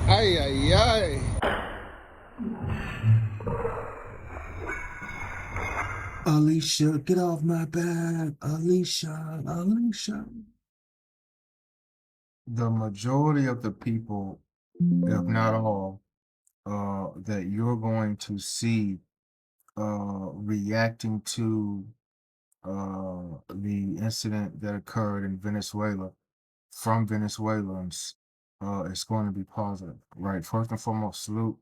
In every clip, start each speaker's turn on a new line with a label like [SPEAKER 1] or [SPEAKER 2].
[SPEAKER 1] Ay, ay, ay. Alicia, get off my back. Alicia, Alicia. The majority of the people, if not all, that you're going to see reacting to the incident that occurred in Venezuela from Venezuelans is going to be positive, right? First and foremost, salute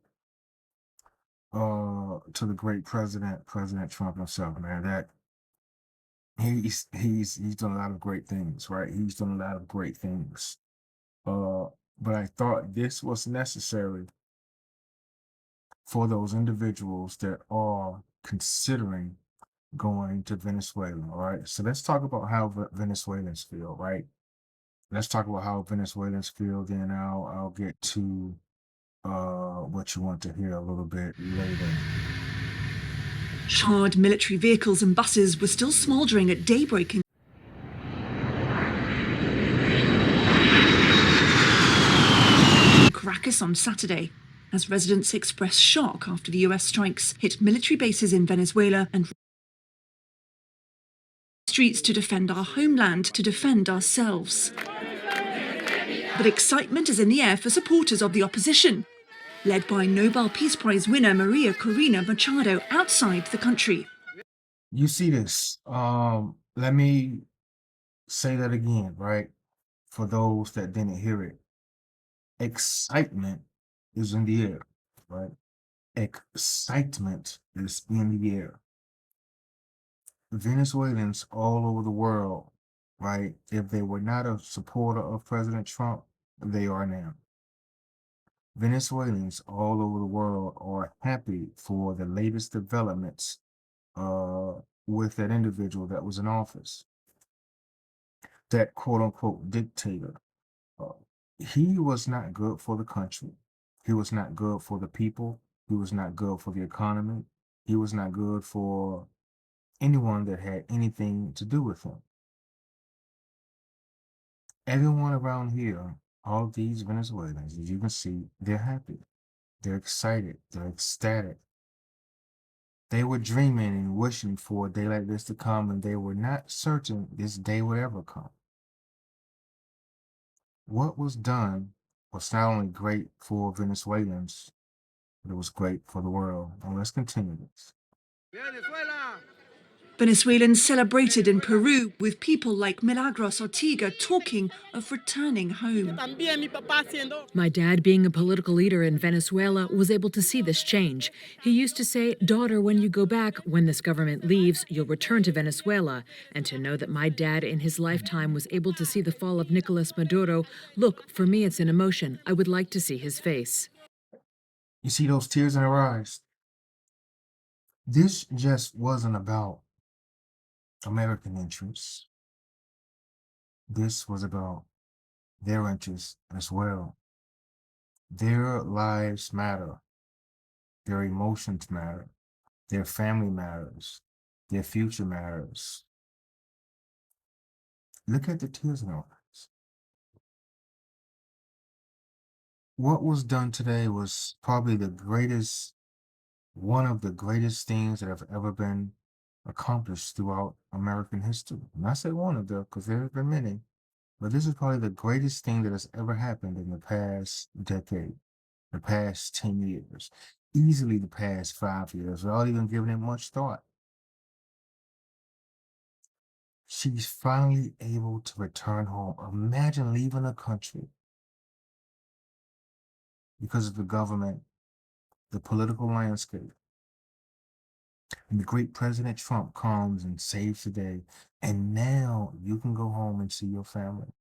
[SPEAKER 1] to the great President Trump himself, man. That he's done a lot of great things, right? He's done a lot of great things. But I thought this was necessary for those individuals that are considering going to Venezuela. All right. So let's talk about how Venezuelans feel, right? Let's talk about how Venezuelans feel. Then I'll get to what you want to hear a little bit later.
[SPEAKER 2] Charred military vehicles and buses were still smouldering at daybreak in Caracas on Saturday, as residents expressed shock after the US strikes hit military bases in Venezuela and streets to defend our homeland, to defend ourselves. But excitement is in the air for supporters of the opposition, led by Nobel Peace Prize winner Maria Corina Machado outside the country.
[SPEAKER 1] You see this. Let me say that again, right? For those that didn't hear it. Excitement is in the air, right? Excitement is in the air. Venezuelans all over the world, right? If they were not a supporter of President Trump, they are now. Venezuelans all over the world are happy for the latest developments with that individual that was in office, that quote unquote dictator. Uh, he was not good for the country. He was not good for the people. He was not good for the economy. He was not good for anyone that had anything to do with him. Everyone around here, all these Venezuelans, as you can see, they're happy. They're excited. They're ecstatic. They were dreaming and wishing for a day like this to come, and they were not certain this day would ever come. What was done was not only great for Venezuelans, but it was great for the world. And let's continue this.
[SPEAKER 2] Venezuela! Venezuelans celebrated in Peru with people like Milagros Ortega talking of returning home.
[SPEAKER 3] My dad, being a political leader in Venezuela, was able to see this change. He used to say, "Daughter, when you go back, when this government leaves, you'll return to Venezuela." And to know that my dad in his lifetime was able to see the fall of Nicolas Maduro, look, for me it's an emotion. I would like to see his face.
[SPEAKER 1] You see those tears in her eyes? This just wasn't about American interests. This was about their interests as well. Their lives matter. Their emotions matter. Their family matters. Their future matters. Look at the tears in her eyes. What was done today was probably one of the greatest things that have ever been accomplished throughout American history. And I say one of them because there have been many, but this is probably the greatest thing that has ever happened in the past decade, the past 10 years, easily the past 5 years, without even giving it much thought. She's finally able to return home. Imagine leaving a country because of the government, the political landscape, and the great President Trump comes and saves the day, and now you can go home and see your family.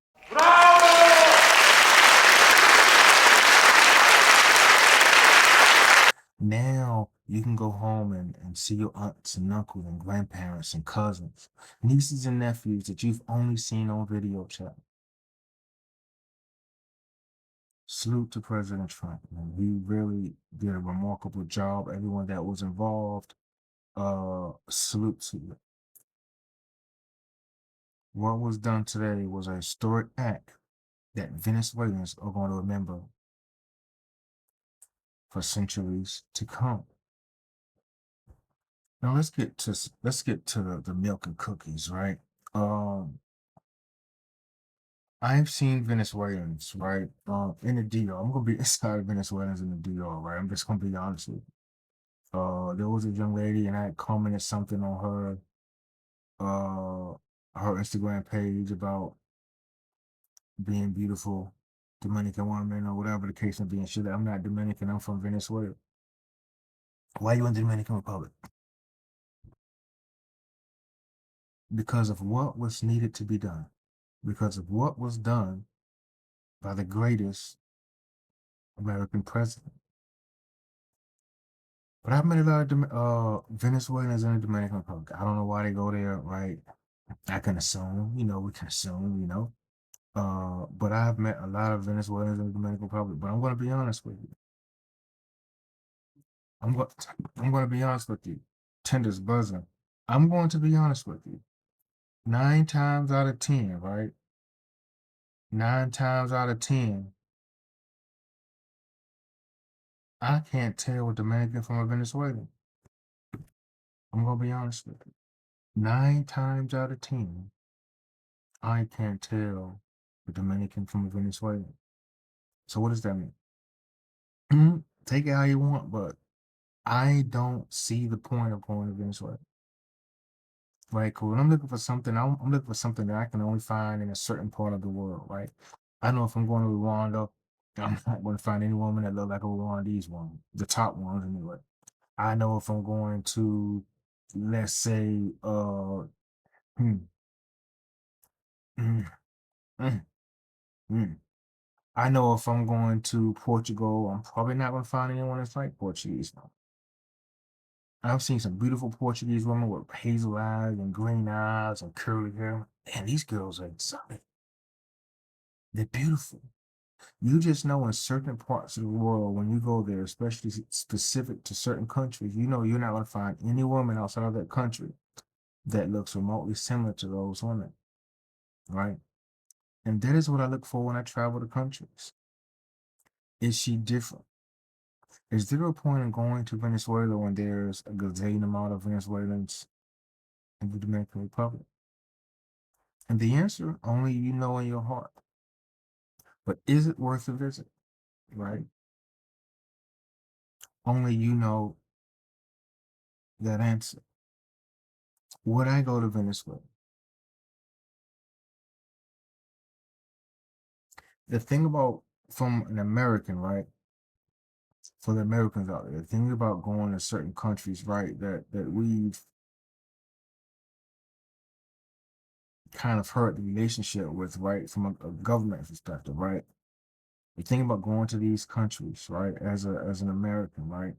[SPEAKER 1] Now you can go home and see your aunts and uncles and grandparents and cousins, nieces and nephews that you've only seen on video chat. Salute to President Trump. And he really did a remarkable job. Everyone that was involved, salute to you. What was done today was a historic act that Venezuelans are going to remember for centuries to come. Now let's get to the milk and cookies, right? Um, I've seen Venezuelans, right, in the DR. I'm gonna be inside Venezuelans in the DR, right? I'm just gonna be honest with you. There was a young lady, and I had commented something on uh her Instagram page about being beautiful Dominican woman or whatever the case may be, and shit. I'm not Dominican. I'm from Venezuela. Why you in the Dominican Republic? Because of what was needed to be done. Because of what was done by the greatest American president. But I've met a lot of Venezuelans in the Dominican Republic. I don't know why they go there, right? I can assume, we can assume, but I've met a lot of Venezuelans in the Dominican Republic. But I'm going to be honest with you. I'm going, I'm going to be honest with you. Tinder's buzzing. I'm going to be honest with you. 9 times out of 10, right? 9 times out of 10, I can't tell a Dominican from a Venezuelan. I'm going to be honest with you. 9 times out of 10, I can't tell a Dominican from a Venezuelan. So what does that mean? Take it how you want, but I don't see the point of going to Venezuela. Right? Cool. When I'm looking for something, I'm looking for something that I can only find in a certain part of the world, right? I know if I'm going to Rwanda, I'm not going to find any woman that look like a Rwandese woman, the top ones anyway. I know if I'm going to, let's say, hmm, mm, mm, mm. I know if I'm going to Portugal, I'm probably not going to find anyone that's like Portuguese. I've seen some beautiful Portuguese women with hazel eyes and green eyes and curly hair. And these girls are exotic. They're beautiful. You just know in certain parts of the world, when you go there, especially specific to certain countries, you're not going to find any woman outside of that country that looks remotely similar to those women, right? And that is what I look for when I travel to countries. Is she different? Is there a point in going to Venezuela when there's a gazillion amount of Venezuelans in the Dominican Republic? And the answer, only you know in your heart. But is it worth a visit, right? Only you know that answer. Would I go to Venezuela? The thing about, from an American, right? For the Americans out there, the thing about going to certain countries, right, that we've kind of hurt the relationship with, right, from a government perspective, right? The thing about going to these countries, right, as an American, right,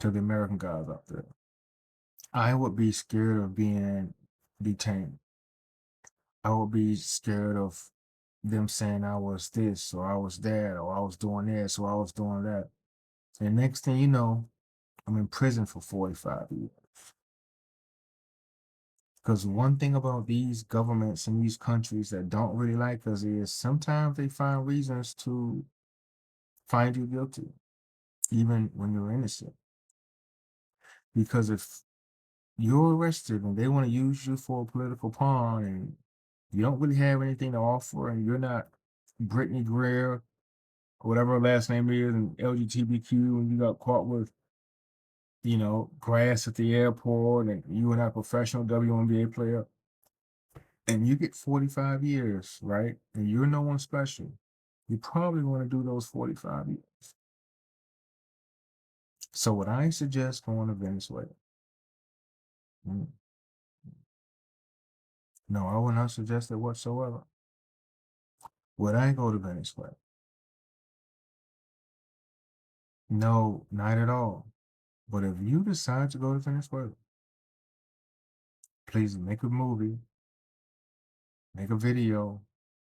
[SPEAKER 1] to the American guys out there, I would be scared of being detained. I would be scared of them saying I was this or I was that or I was doing this or I was doing that. And next thing you know, I'm in prison for 45 years. Because one thing about these governments in these countries that don't really like us is sometimes they find reasons to find you guilty, even when you're innocent. Because if you're arrested and they want to use you for a political pawn and you don't really have anything to offer and you're not Brittany Greer, whatever her last name is, and LGBTQ, and you got caught with, grass at the airport and you were not a professional WNBA player, and you get 45 years, right? And you're no one special, you probably want to do those 45 years. So would I suggest going to Venezuela? Mm, No, I would not suggest it whatsoever. Would I go to Venezuela? No, not at all. But if you decide to go to Venezuela, please make a movie, make a video,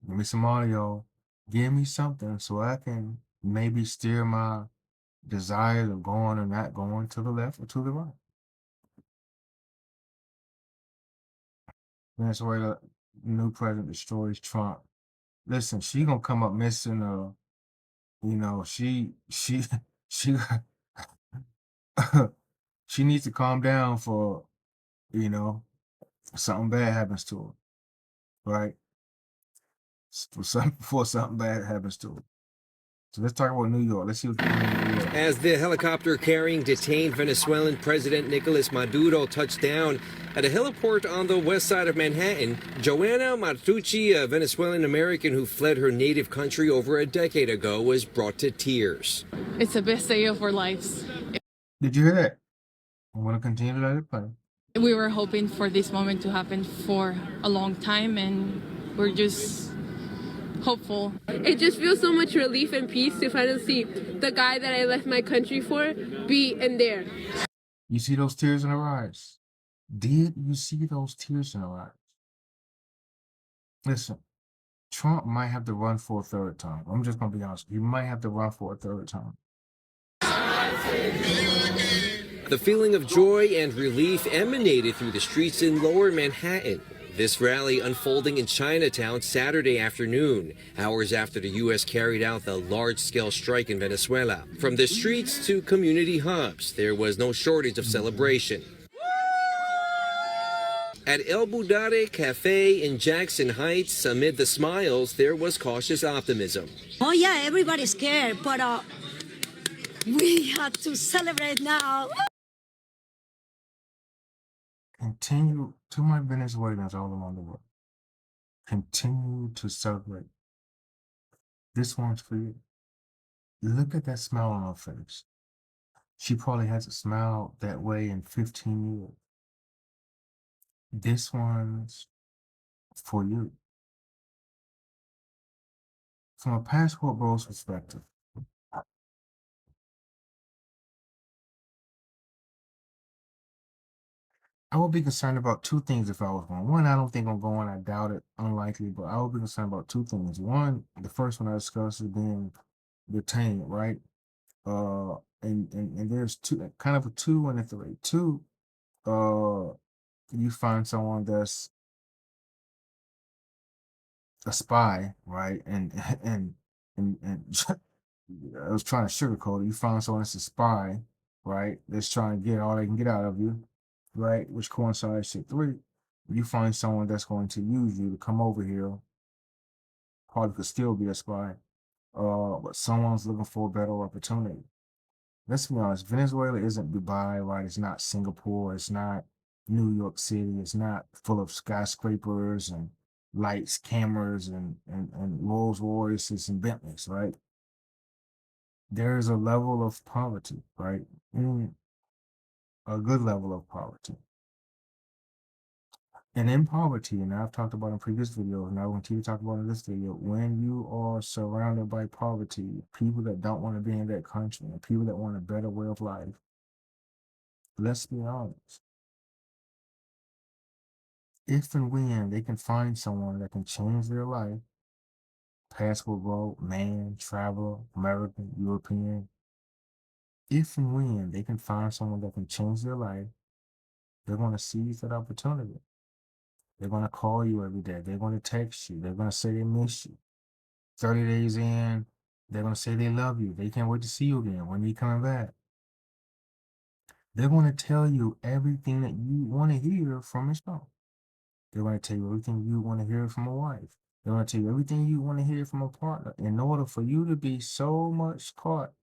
[SPEAKER 1] give me some audio, give me something so I can maybe steer my desires of going or not going to the left or to the right. Venezuela, new president destroys Trump. Listen, she gonna come up missing. She she She needs to calm down for, you know, something bad happens to her, right? Before something bad happens to her. So let's talk about New York. Let's see what's going on in New York.
[SPEAKER 4] As the helicopter carrying detained Venezuelan President Nicolas Maduro touched down at a heliport on the west side of Manhattan, Joanna Martucci, a Venezuelan American who fled her native country over a decade ago, was brought to tears.
[SPEAKER 5] It's the best day of our lives.
[SPEAKER 1] Did you hear that? I'm going to continue to let it play.
[SPEAKER 5] We were hoping for this moment to happen for a long time, and we're just hopeful.
[SPEAKER 6] It just feels so much relief and peace to finally see the guy that I left my country for be in there.
[SPEAKER 1] You see those tears in her eyes? Did you see those tears in her eyes? Listen, Trump might have to run for a third time. I'm just going to be honest. He might have to run for a third time.
[SPEAKER 4] The feeling of joy and relief emanated through the streets in lower Manhattan. This rally unfolding in Chinatown Saturday afternoon, hours after the U.S. carried out the large-scale strike in Venezuela. From the streets to community hubs, there was no shortage of celebration. At El Budare Cafe in Jackson Heights, amid the smiles, there was cautious optimism.
[SPEAKER 7] Oh yeah, everybody's scared, but we have to celebrate now.
[SPEAKER 1] Continue, to my Venezuelans all around the world, continue to celebrate. This one's for you. Look at that smile on her face. She probably hasn't smiled that way in 15 years. This one's for you. From a passport bros perspective, I would be concerned about two things if I was going. One, I don't think I'm going. I doubt it. Unlikely, but I would be concerned about two things. One, the first one I discussed is being detained, right? And there's two, kind of a two and a three. Two, you find someone that's a spy, right? And I was trying to sugarcoat it. You find someone that's a spy, right? That's trying to get all they can get out of you, right? Which coincides to three. You find someone that's going to use you to come over here. Probably could still be a spy, but someone's looking for a better opportunity. Let's be honest, Venezuela isn't Dubai, right? It's not Singapore, it's not New York City, it's not full of skyscrapers and lights, cameras, and Rolls Royces and Bentleys, right? There is a level of poverty, right? A good level of poverty. And in poverty, and I've talked about in previous videos, and I will continue to talk about in this video, when you are surrounded by poverty, people that don't want to be in that country, and people that want a better way of life, let's be honest. If and when they can find someone that can change their life, passport bro, man, traveler, American, European, if and when they can find someone that can change their life, they're going to seize that opportunity. They're going to call you every day. They're going to text you. They're going to say they miss you. 30 days in, they're going to say they love you. They can't wait to see you again. When are you coming back? They're going to tell you everything that you want to hear from a spouse. They're going to tell you everything you want to hear from a wife. They're going to tell you everything you want to hear from a partner in order for you to be so much caught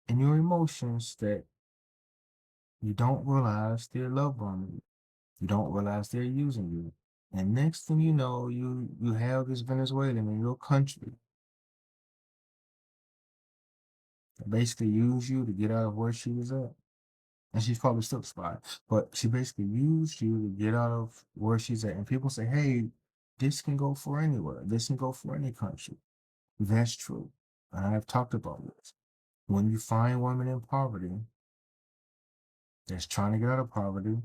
[SPEAKER 1] in your emotions that you don't realize they're love bombing you. You don't realize they're using you. And next thing you know, you have this Venezuelan in your country that basically used you to get out of where she was at. And she's probably still a spy, but she basically used you to get out of where she's at. And people say, hey, this can go for anywhere. This can go for any country. That's true. And I've talked about this. When you find women in poverty that's trying to get out of poverty,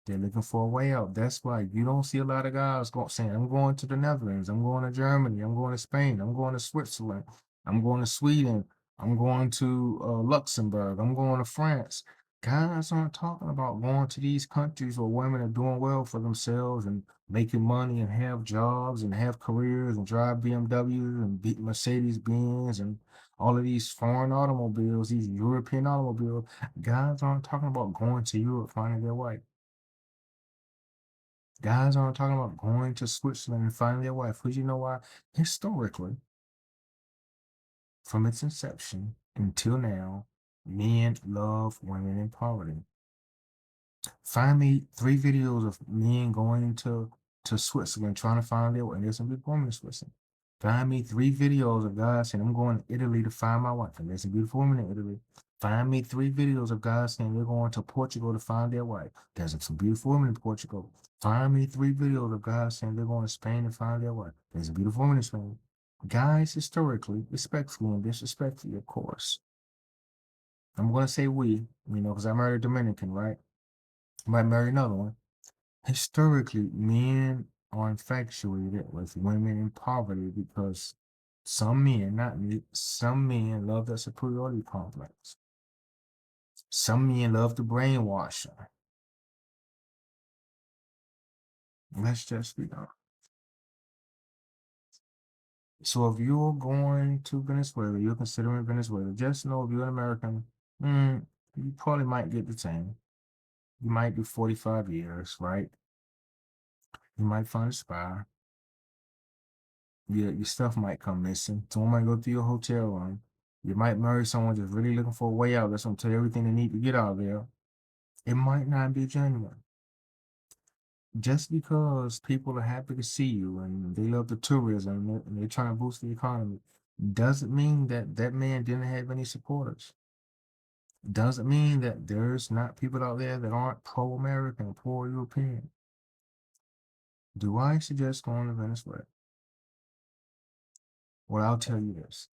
[SPEAKER 1] they're looking for a way out. That's why you don't see a lot of guys saying, I'm going to the Netherlands, I'm going to Germany, I'm going to Spain, I'm going to Switzerland, I'm going to Sweden, I'm going to Luxembourg, I'm going to France. Guys aren't talking about going to these countries where women are doing well for themselves and making money and have jobs and have careers and drive BMWs and Mercedes Benz and all of these foreign automobiles, these European automobiles, guys aren't talking about going to Europe finding their wife. Guys aren't talking about going to Switzerland and finding their wife. Because you know why? Historically, from its inception until now, men love women in poverty. Find me 3 videos of men going to Switzerland trying to find their wife. And there's some beautiful women in Switzerland. Find me 3 videos of guys saying, I'm going to Italy to find my wife. And there's some beautiful women in Italy. Find me 3 videos of guys saying they're going to Portugal to find their wife. There's some beautiful women in Portugal. Find me 3 videos of guys saying they're going to Spain to find their wife. There's a beautiful woman in Spain. Guys, historically, respectfully and disrespectfully, of course. I'm going to say we, because I married a Dominican, right? I might marry another one. Historically, men are infatuated with women in poverty because some men, not me, some men love their superiority complex. Some men love to brainwash her. Let's just be honest. So if you're going to Venezuela, you're considering Venezuela, just know if you're an American, you probably might get detained. You might do 45 years, right? You might find a spy. Your stuff might come missing. Someone might go through your hotel room. You might marry someone just really looking for a way out. That's gonna tell you everything they need to get out of there. It might not be genuine. Just because people are happy to see you and they love the tourism and they're trying to boost the economy, doesn't mean that that man didn't have any supporters. Doesn't mean that there's not people out there that aren't pro-American, pro-European. Do I suggest going to Venezuela? Well, I'll tell you this.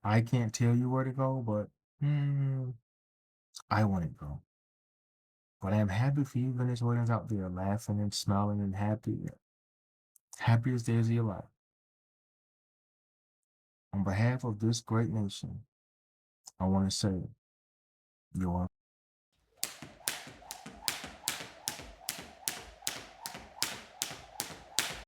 [SPEAKER 1] I can't tell you where to go, but I want to go. But I'm happy for you Venezuelans out there laughing and smiling and happy. Happiest days of your life. On behalf of this great nation, I want to say, you're